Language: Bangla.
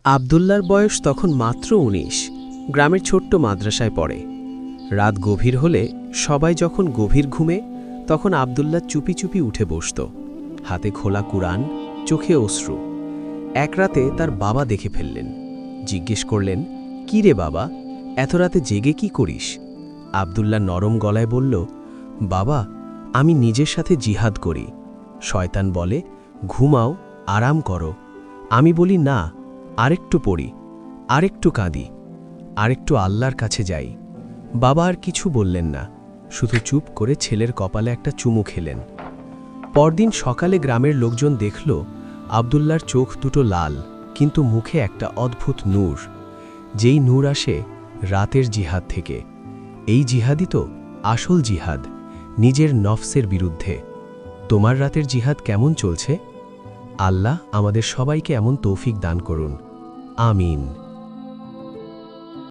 আবদুল্লার বয়স তখন মাত্র ১৯। গ্রামের ছোট্ট মাদ্রাসায় পড়ে। রাত গভীর হলে সবাই যখন গভীর ঘুমে, তখন আবদুল্লাহ চুপি চুপি উঠে বসত, হাতে খোলা কুরআন, চোখে অশ্রু। এক রাতে তার বাবা দেখে ফেললেন। জিজ্ঞেস করলেন, "কি রে বাবা, এত রাতে জেগে কি করিস?" আবদুল্লাহ নরম গলায় বলল, "বাবা, আমি নিজের সাথে জিহাদ করি। শয়তান বলে, ঘুমাও, আরাম করো। আমি বলি, না, আরেকটু পড়ি, আরেকটু কাঁদি, আরেকটু আল্লাহর কাছে যাই।" বাবা আর কিছু বললেন না, শুধু চুপ করে ছেলের কপালে একটা চুমু খেলেন। পরদিন সকালে গ্রামের লোকজন দেখল আবদুল্লার চোখ দুটো লাল, কিন্তু মুখে একটা অদ্ভুত নূর। যেই নূর আসে রাতের জিহাদ থেকে। এই জিহাদই তো আসল জিহাদ, নিজের নফসের বিরুদ্ধে। তোমার রাতের জিহাদ কেমন চলছে? আল্লাহ আমাদের সবাইকে এমন তৌফিক দান করুন। আমিন।